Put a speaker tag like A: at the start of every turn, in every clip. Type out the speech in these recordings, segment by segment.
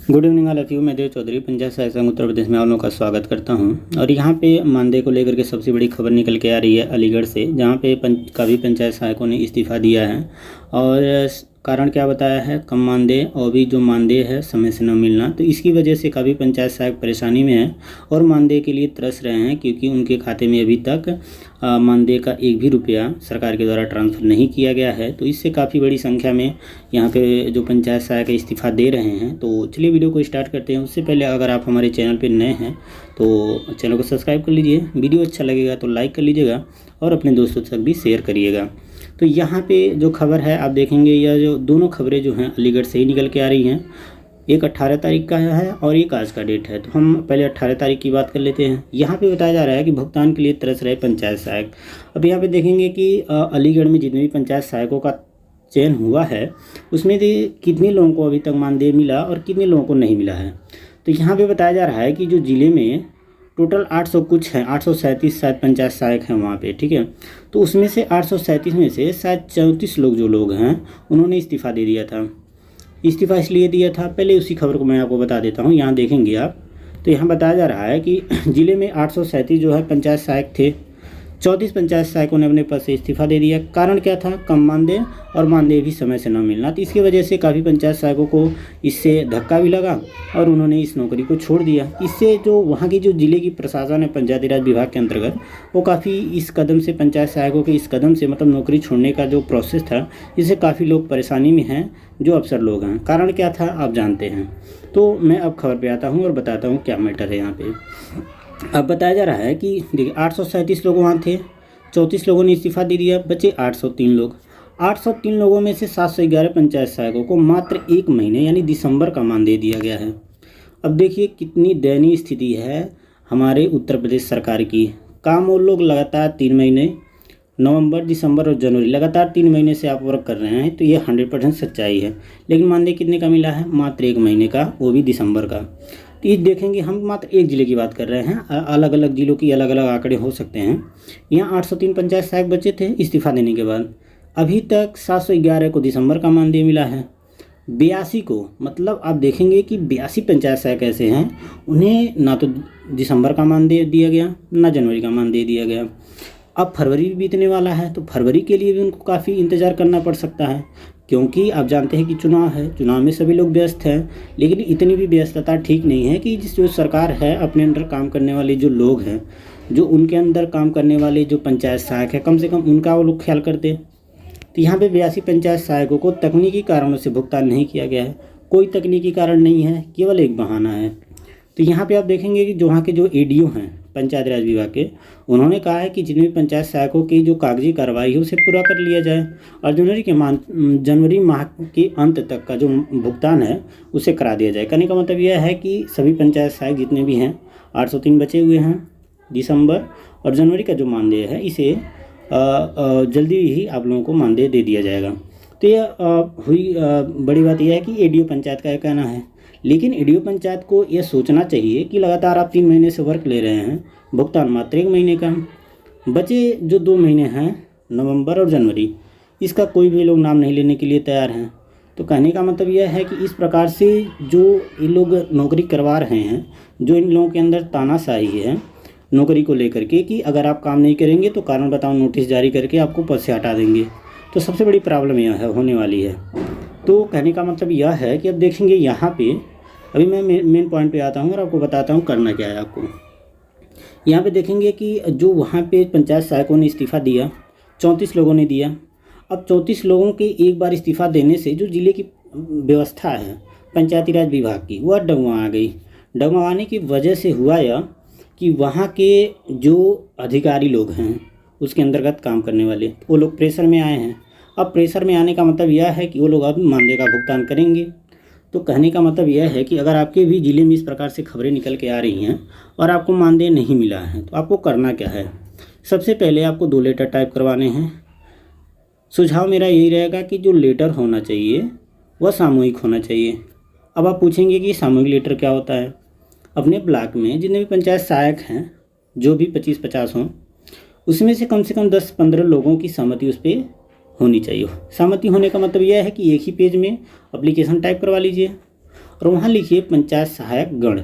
A: Good evening all of you. मैं देव चौधरी पंचायत सहायक संघ उत्तर प्रदेश में आप लोगों का स्वागत करता हूं। और यहाँ पे मानदेय को लेकर के सबसे बड़ी खबर निकल के आ रही है अलीगढ़ से, जहाँ पे काफ़ी पंचायत सहायकों ने इस्तीफ़ा दिया है। और कारण क्या बताया है, कम मानदेय और भी जो मानदेय है समय से न मिलना। तो इसकी वजह से काफ़ी पंचायत सहायक परेशानी में हैं और मानदेय के लिए तरस रहे हैं, क्योंकि उनके खाते में अभी तक मानदेय का एक भी रुपया सरकार के द्वारा ट्रांसफ़र नहीं किया गया है। तो इससे काफ़ी बड़ी संख्या में यहाँ पे जो पंचायत सहायक इस्तीफ़ा दे रहे हैं। तो चलिए वीडियो को स्टार्ट करते हैं। उससे पहले अगर आप हमारे चैनल पर नए हैं तो चैनल को सब्सक्राइब कर लीजिए, वीडियो अच्छा लगेगा तो लाइक कर लीजिएगा और अपने दोस्तों तक भी शेयर करिएगा। तो यहाँ पे जो खबर है आप देखेंगे, यह जो दोनों खबरें जो हैं अलीगढ़ से ही निकल के आ रही हैं। एक 18 तारीख का है और एक आज का डेट है। तो हम पहले 18 तारीख की बात कर लेते हैं। यहाँ पे बताया जा रहा है कि भुगतान के लिए तरस रहे पंचायत सहायक। अब यहाँ पे देखेंगे कि अलीगढ़ में जितने भी पंचायत सहायकों का चयन हुआ है उसमें कितने लोगों को अभी तक मानदेय मिला और कितने लोगों को नहीं मिला है। तो यहाँ पे बताया जा रहा है कि जो ज़िले में टोटल 800 कुछ हैं, 837 शायद पंचायत सहायक हैं वहाँ पे, ठीक है। तो उसमें से 837 में से शायद 34 लोग जो लोग हैं उन्होंने इस्तीफ़ा दे दिया था। इस्तीफ़ा इसलिए दिया था, पहले उसी खबर को मैं आपको बता देता हूँ। यहाँ देखेंगे आप तो यहाँ बताया जा रहा है कि ज़िले में 837 जो है पंचायत सहायक थे। 34 पंचायत सहायकों ने अपने पद से इस्तीफ़ा दे दिया। कारण क्या था, कम मानदेय और मानदेय भी समय से न मिलना। तो इसकी वजह से काफ़ी पंचायत सहायकों को इससे धक्का भी लगा और उन्होंने इस नौकरी को छोड़ दिया। इससे जो वहाँ की जो ज़िले की प्रशासन है पंचायती राज विभाग के अंतर्गत, वो काफ़ी इस कदम से पंचायत सहायकों के इस कदम से मतलब नौकरी छोड़ने का जो प्रोसेस था, इससे काफ़ी लोग परेशानी में हैं, जो अफसर लोग हैं। कारण क्या था आप जानते हैं। तो मैं अब खबर पर आता हूँ और बताता हूँ क्या मैटर है यहाँ पर। अब बताया जा रहा है कि देखिए 837 लोग वहाँ थे, 34 लोगों ने इस्तीफ़ा दे दिया, बचे 803 लोग। 803 लोगों में से 711 पंचायत सहायकों को मात्र एक महीने यानी दिसंबर का मानदेय दिया गया है। अब देखिए कितनी दयनीय स्थिति है हमारे उत्तर प्रदेश सरकार की। काम वो लोग लगातार 3 महीने, नवंबर, दिसंबर और जनवरी, लगातार 3 महीने से आप वर्क कर रहे हैं। तो ये 100% सच्चाई है। लेकिन मानदेय कितने का मिला है, मात्र एक महीने का, वो भी दिसंबर का। तो ये देखेंगे हम मात्र एक ज़िले की बात कर रहे हैं, अलग अलग ज़िलों की अलग अलग आंकड़े हो सकते हैं। यहाँ 803 पंचायत सहायक बचे थे इस्तीफ़ा देने के बाद। अभी तक 711 को दिसंबर का मानदेय मिला है। 82 को, मतलब आप देखेंगे कि 82 पंचायत सहायक ऐसे हैं उन्हें ना तो दिसंबर का मानदेय दिया गया ना जनवरी का मानदेय दिया गया। अब फरवरी भी बीतने वाला है, तो फरवरी के लिए भी उनको काफ़ी इंतज़ार करना पड़ सकता है, क्योंकि आप जानते हैं कि चुनाव है, चुनाव में सभी लोग व्यस्त हैं। लेकिन इतनी भी व्यस्तता ठीक नहीं है कि जो सरकार है अपने अंडर काम करने वाले जो लोग हैं, जो उनके अंदर काम करने वाले जो पंचायत सहायक है, कम से कम उनका वो लोग ख्याल करते। तो यहाँ पे 82 पंचायत सहायकों को तकनीकी कारणों से भुगतान नहीं किया गया है। कोई तकनीकी कारण नहीं है, केवल एक बहाना है। तो यहाँ पे आप देखेंगे कि जो वहाँ के जो ADO हैं पंचायत राज विभाग के, उन्होंने कहा है कि जितने भी पंचायत सहायकों की जो कागजी कार्रवाई है उसे पूरा कर लिया जाए और जनवरी माह के अंत तक का जो भुगतान है उसे करा दिया जाए। कहने का मतलब यह है कि सभी पंचायत सहायक जितने भी हैं, 803 बचे हुए हैं, दिसंबर और जनवरी का जो मानदेय है इसे जल्दी ही आप लोगों को मानदेय दे दिया जाएगा। तो यह हुई बड़ी बात यह है कि ADO पंचायत का यह कहना है। लेकिन ADO पंचायत को यह सोचना चाहिए कि लगातार आप 3 महीने से वर्क ले रहे हैं, भुगतान मात्र 1 महीने का, बचे जो 2 महीने हैं नवंबर और जनवरी, इसका कोई भी लोग नाम नहीं लेने के लिए तैयार हैं। तो कहने का मतलब यह है कि इस प्रकार से जो ये लोग नौकरी करवा रहे हैं, जो इन लोगों के अंदर तानाशाही है नौकरी को लेकर के कि अगर आप काम नहीं करेंगे तो कारण बताओ नोटिस जारी करके आपको पद से हटा देंगे। तो सबसे बड़ी प्रॉब्लम यह है होने वाली है। तो कहने का मतलब यह है कि अब देखेंगे यहाँ पे, अभी मैं मेन पॉइंट पे आता हूँ और आपको बताता हूँ करना क्या है आपको। यहाँ पे देखेंगे कि जो वहाँ पे पंचायत सहायकों ने इस्तीफ़ा दिया, 34 लोगों ने दिया। अब 34 लोगों के एक बार इस्तीफ़ा देने से जो ज़िले की व्यवस्था है पंचायती राज विभाग की, वह डगमगा गई। डगमगाने की वजह से हुआ यह कि वहाँ के जो अधिकारी लोग हैं उसके अंतर्गत काम करने वाले, वो लोग प्रेशर में आए हैं। अब प्रेशर में आने का मतलब यह है कि वो लोग अब मानदेय का भुगतान करेंगे। तो कहने का मतलब यह है कि अगर आपके भी ज़िले में इस प्रकार से खबरें निकल के आ रही हैं और आपको मानदेय नहीं मिला है, तो आपको करना क्या है। सबसे पहले आपको 2 लेटर टाइप करवाने हैं। सुझाव मेरा यही रहेगा कि जो लेटर होना चाहिए वह सामूहिक होना चाहिए। अब आप पूछेंगे कि सामूहिक लेटर क्या होता है। अपने ब्लॉक में जितने भी पंचायत सहायक हैं, जो भी 25-50 हों, उसमें से कम 10-15 लोगों की सहमति उस पर होनी चाहिए। सहमति होने का मतलब यह है कि एक ही पेज में एप्लीकेशन टाइप करवा लीजिए और वहाँ लिखिए पंचायत सहायक गण।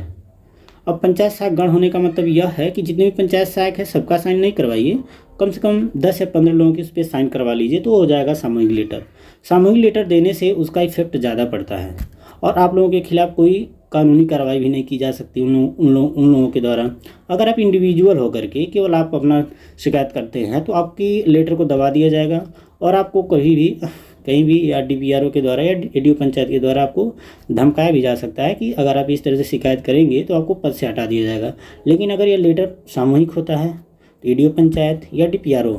A: अब पंचायत सहायक गण होने का मतलब यह है कि जितने भी पंचायत सहायक है सबका साइन नहीं करवाइए, कम से कम 10 या 15 लोगों के उस पर साइन करवा लीजिए, तो हो जाएगा सामूहिक लेटर। सामूहिक लेटर देने से उसका इफेक्ट ज़्यादा पड़ता है और आप लोगों के खिलाफ़ कोई कानूनी कार्रवाई भी नहीं की जा सकती उन लोगों के द्वारा। अगर आप इंडिविजुअल होकर के केवल आप अपना शिकायत करते हैं तो आपकी लेटर को दबा दिया जाएगा और आपको कहीं भी या DPRO के द्वारा या ADO पंचायत के द्वारा आपको धमकाया भी जा सकता है कि अगर आप इस तरह से शिकायत करेंगे तो आपको पद से हटा दिया जाएगा। लेकिन अगर ये लेटर सामूहिक होता है तो ADO पंचायत या DPRO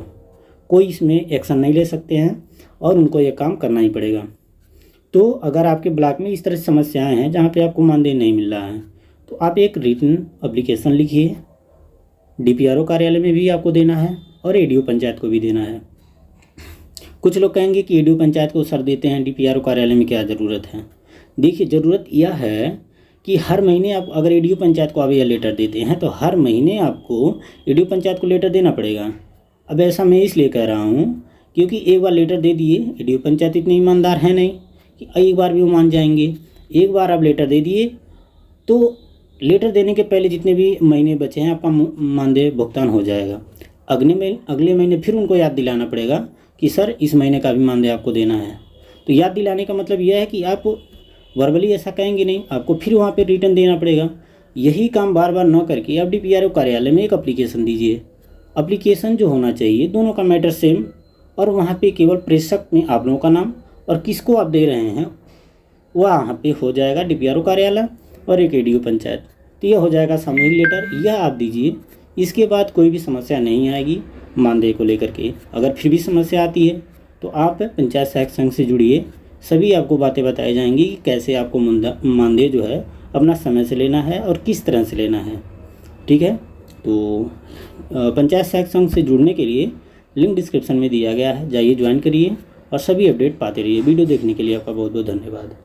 A: कोई इसमें एक्शन नहीं ले सकते हैं और उनको ये काम करना ही पड़ेगा। तो अगर आपके ब्लॉक में इस तरह की समस्याएं हैं जहाँ पे आपको मानदेय नहीं मिल रहा है तो आप एक रिटन एप्लीकेशन लिखिए। DPRO कार्यालय में भी आपको देना है और ADO पंचायत को भी देना है। कुछ लोग कहेंगे कि ADO पंचायत को सर देते हैं, DPRO कार्यालय में क्या ज़रूरत है। देखिए, ज़रूरत यह है कि हर महीने आप अगर ADO पंचायत को आप यह लेटर देते हैं तो हर महीने आपको ADO पंचायत को लेटर देना पड़ेगा। अब ऐसा मैं इसलिए कह रहा हूँ क्योंकि एक बार लेटर दे दिए, ADO पंचायत इतने ईमानदार है नहीं कि एक बार भी वो मान जाएंगे। एक बार आप लेटर दे दिए तो लेटर देने के पहले जितने भी महीने बचे हैं आपका मानदेय भुगतान हो जाएगा। अगले महीने फिर उनको याद दिलाना पड़ेगा कि सर इस महीने का भी मानदेय आपको देना है। तो याद दिलाने का मतलब यह है कि आप वर्बली ऐसा कहेंगे नहीं, आपको फिर वहाँ पे रिटर्न देना पड़ेगा। यही काम बार बार न करके आप DPRO कार्यालय में एक एप्लीकेशन दीजिए। एप्लीकेशन जो होना चाहिए दोनों का मैटर सेम और वहाँ पे केवल प्रेषक में आप लोगों का नाम और किसको आप दे रहे हैं वहाँ पे हो जाएगा DPRO कार्यालय और एक ADO पंचायत। तो यह हो जाएगा सामूहिक लेटर, यह आप दीजिए। इसके बाद कोई भी समस्या नहीं आएगी मानदेय को लेकर के। अगर फिर भी समस्या आती है तो आप पंचायत सहायक संघ से जुड़िए, सभी आपको बातें बताई जाएंगी कि कैसे आपको मानदेय जो है अपना समय से लेना है और किस तरह से लेना है। ठीक है, तो पंचायत सहायक संघ से जुड़ने के लिए लिंक डिस्क्रिप्शन में दिया गया है, जाइए ज्वाइन करिए और सभी अपडेट पाते रहिए। वीडियो देखने के लिए आपका बहुत बहुत धन्यवाद।